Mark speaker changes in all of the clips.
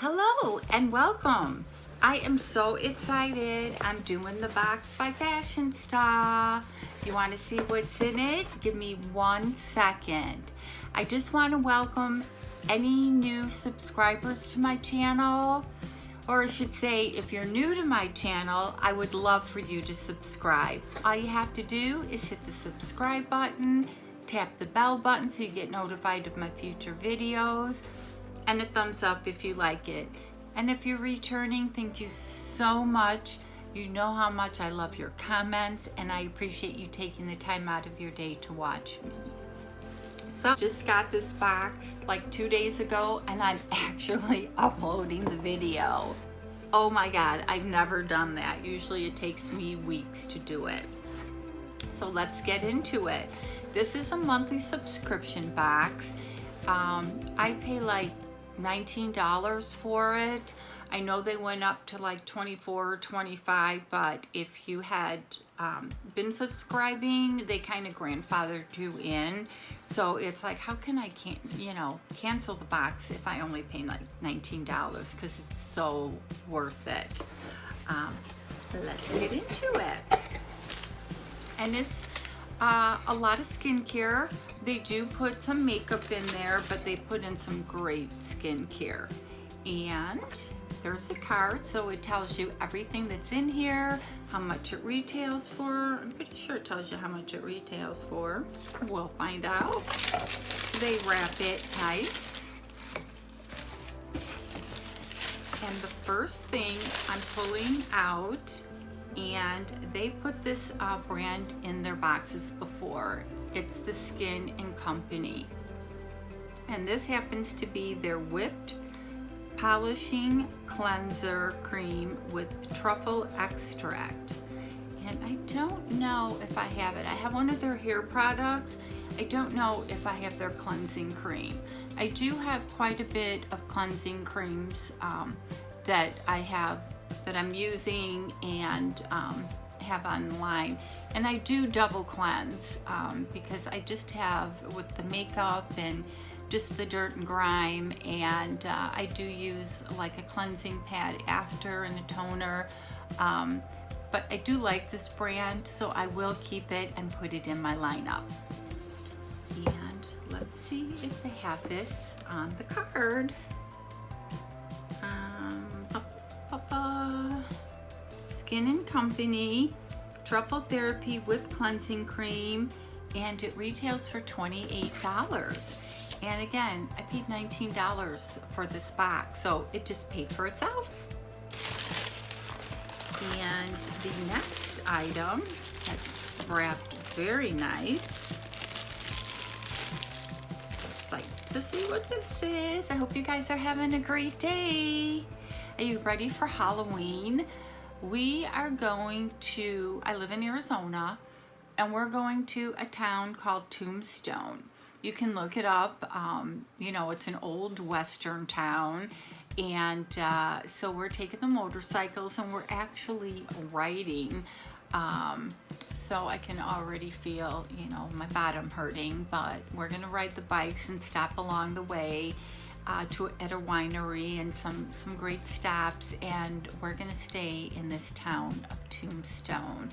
Speaker 1: Hello and welcome. I am so excited. I'm doing the box by Fashionsta. You want to see what's in it? Give me 1 second. I just want to welcome any new subscribers to my channel. Or I should say, if you're new to my channel, I would love for you to subscribe. All you have to do is hit the subscribe button, tap the bell button so you get notified of my future videos, and a thumbs up if you like it. And if you're returning, thank you so much. You know how much I love your comments, and I appreciate you taking the time out of your day to watch me. So just got this box like 2 days ago, and I'm actually uploading the video. Oh my God, I've never done that. Usually it takes me weeks to do it. So let's get into it. This is a monthly subscription box. I pay like $19 for it. I know they went up to like $24 or $25, but if you had been subscribing, they kind of grandfathered you in. So it's like, how can I cancel the box if I only pay like $19? Because it's so worth it. Let's get into it. And it's a lot of skincare. They do put some makeup in there, but they put in some great skincare. And there's a card, so it tells you everything that's in here, how much it retails for. I'm pretty sure it tells you how much it retails for. We'll find out. They wrap it nice. And the first thing I'm pulling out, and they put this brand in their boxes before. It's the Skin & Company. And this happens to be their Whipped Polishing Cleanser Cream with truffle extract. And I don't know if I have it. I have one of their hair products. I don't know if I have their cleansing cream. I do have quite a bit of cleansing creams that I'm using and have online. And I do double cleanse because I just have with the makeup and just the dirt and grime, and I do use like a cleansing pad after and a toner. But I do like this brand, so I will keep it and put it in my lineup. And let's see if they have this on the card. Skin & Company Truffle Therapy Whipped Cleansing Cream, and it retails for $28. And again, I paid $19 for this box, so it just paid for itself. And the next item that's wrapped very nice. Excited to see what this is. I hope you guys are having a great day. Are you ready for Halloween? We are going to, I live in Arizona, and we're going to a town called Tombstone. You can look it up. It's an old Western town. And so we're taking the motorcycles and we're actually riding. So I can already feel, my bottom hurting, but we're gonna ride the bikes and stop along the way at a winery and some great stops, and we're gonna stay in this town of Tombstone.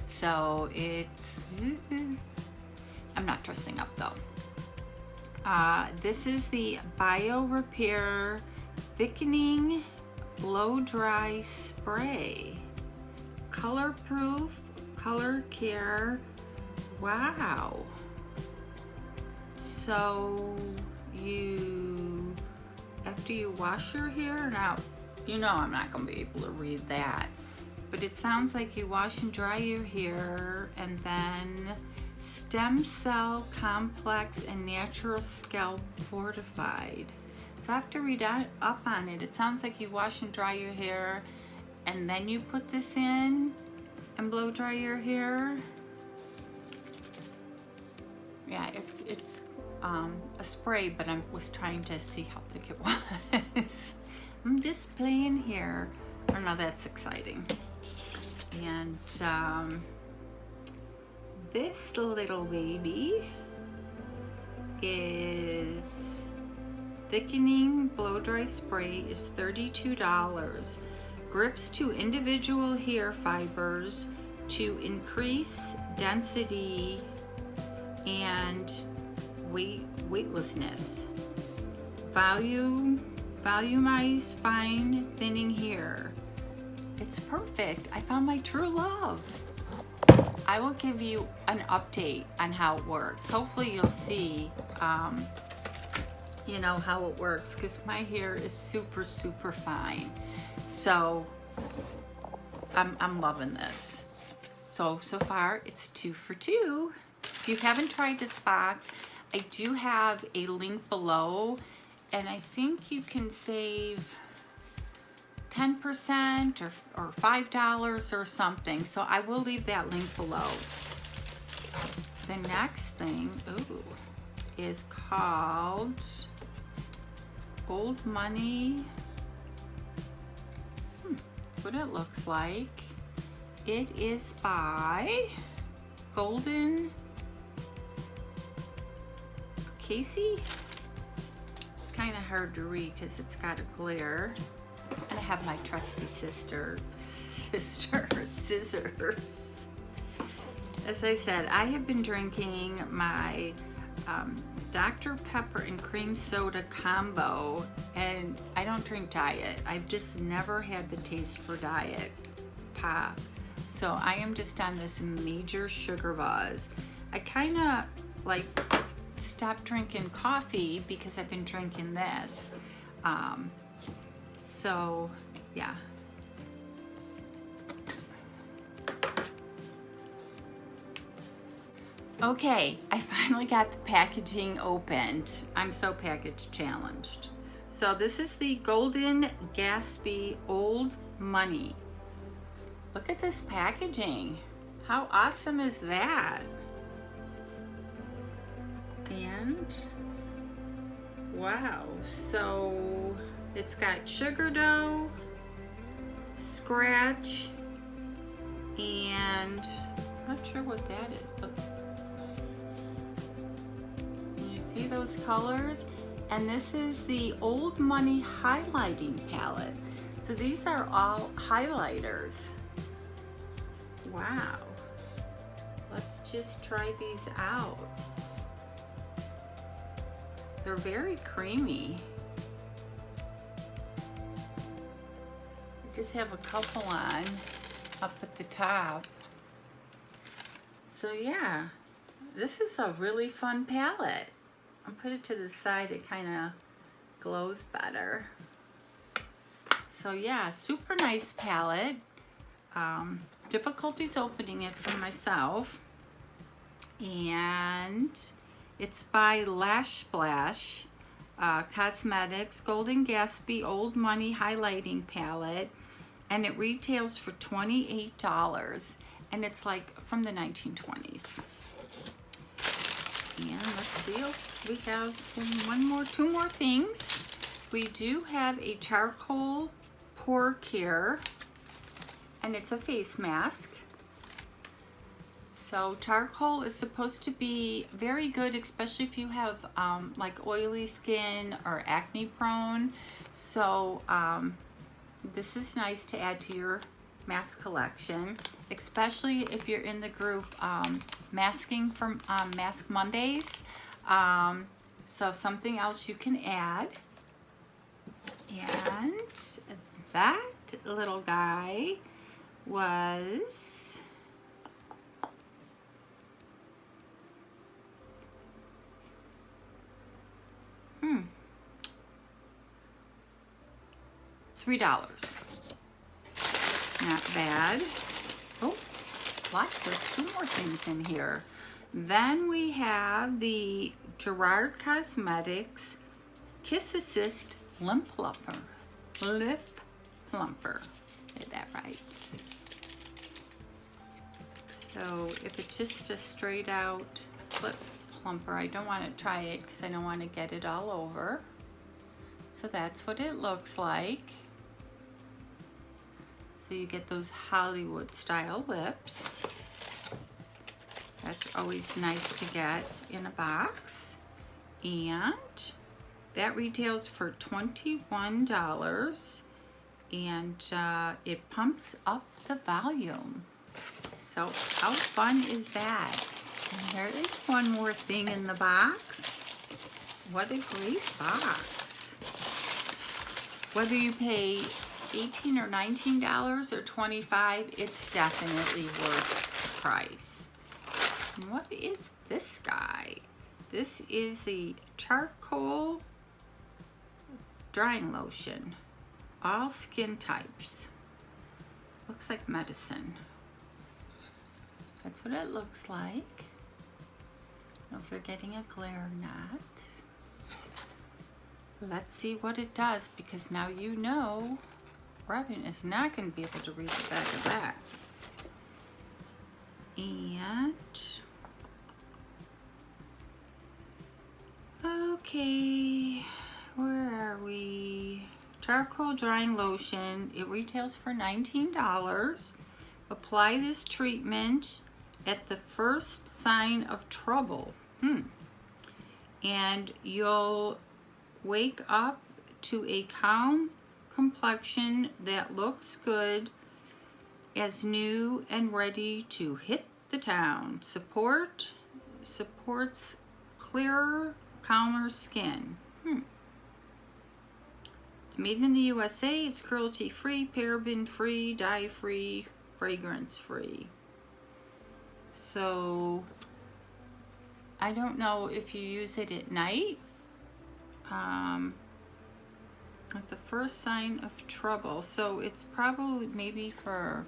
Speaker 1: So I'm not dressing up though. This is the Bio Repair Thickening Blow Dry Spray. Color proof, color care. Wow. So after you wash your hair, now, I'm not going to be able to read that, but it sounds like you wash and dry your hair, and then stem cell complex and natural scalp fortified. So I have to read up on it. It sounds like you wash and dry your hair, and then you put this in and blow dry your hair. Yeah, it's a spray, but I was trying to see how thick it was. I'm just playing here. Oh no, that's exciting. And this little baby is Thickening blow dry spray is $32. Grips to individual hair fibers to increase density and weightlessness. Volumize fine thinning hair. It's perfect. I found my true love. I will give you an update on how it works. Hopefully you'll see you know how it works, because my hair is super fine. So I'm loving this. So far it's 2 for 2. If you haven't tried this box, I do have a link below, and I think you can save 10% or $5 or something. So I will leave that link below. The next thing, is called Old Money. That's what it looks like. It is by Golden Casey. It's kind of hard to read because it's got a glare. And I have my trusty scissors. As I said, I have been drinking my Dr. Pepper and cream soda combo, and I don't drink diet. I've just never had the taste for diet pop. So I am just on this major sugar buzz. I kind of like stopped drinking coffee because I've been drinking this. So yeah. Okay, I finally got the packaging opened. I'm so package challenged. So this is the Golden Gatsby Old Money. Look at this packaging. How awesome is that? And wow, so it's got sugar dough, scratch, and I'm not sure what that is, but you see those colors? And this is the Old Money highlighting palette. So these are all highlighters. Wow. Let's just try these out. They're very creamy. I just have a couple on up at the top. So yeah, this is a really fun palette. I'll put it to the side, it kind of glows better. So yeah, super nice palette. Difficulties opening it for myself. And it's by Lash Splash Cosmetics Golden Gatsby Old Money Highlighting Palette. And it retails for $28. And it's like from the 1920s. And let's see, we have two more things. We do have a charcoal pore care, and it's a face mask. So charcoal is supposed to be very good, especially if you have like oily skin or acne prone. So this is nice to add to your mask collection, especially if you're in the group masking for Mask Mondays. So something else you can add. And that little guy was $3. Not bad. Oh, what? There's 2 more things in here. Then we have the Gerard Cosmetics Kiss Assist Lip Plumper. Lip Plumper. Did that right? So if it's just a straight out lip plumper, I don't want to try it because I don't want to get it all over. So that's what it looks like. So you get those Hollywood style lips. That's always nice to get in a box. And that retails for $21, and it pumps up the volume. So how fun is that? And there is one more thing in the box. What a great box. Whether you pay $18 or $19 or $25, it's definitely worth the price. And what is this guy? This is a charcoal drying lotion. All skin types. Looks like medicine. That's what it looks like. I don't know if you're getting a glare or not. Let's see what it does, because now you know Robyn is not going to be able to read the back of that. And okay, where are we? Charcoal drying lotion. It retails for $19. Apply this treatment at the first sign of trouble. And you'll wake up to a calm complexion that looks good, as new and ready to hit the town. Supports clearer, calmer skin. It's made in the USA. It's cruelty-free, paraben-free, dye-free, fragrance-free. So I don't know if you use it at night. At the first sign of trouble. So it's probably maybe for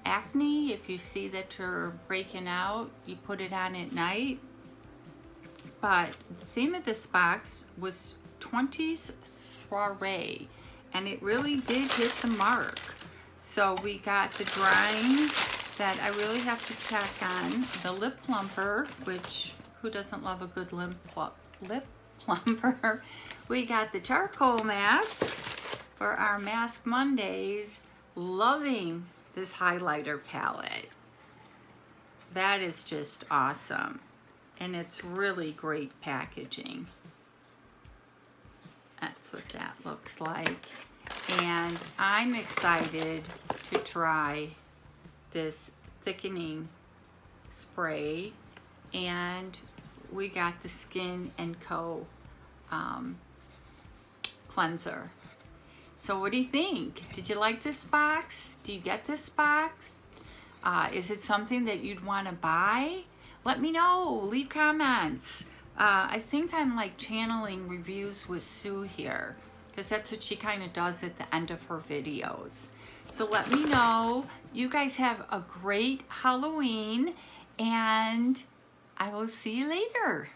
Speaker 1: acne. If you see that you're breaking out, you put it on at night. But the theme of this box was 20s soiree, and it really did hit the mark. So we got the drying that I really have to check on, the lip plumper, which who doesn't love a good lip plumper. We got the charcoal mask for our Mask Mondays. Loving this highlighter palette. That is just awesome. And it's really great packaging. That's what that looks like. And I'm excited to try this thickening spray. And we got the Skin & Co. Cleanser. So what do you think? Did you like this box? Do you get this box? Is it something that you'd want to buy? Let me know. Leave comments. I think I'm like channeling reviews with Sue here, because that's what she kind of does at the end of her videos. So let me know. You guys have a great Halloween, and I will see you later.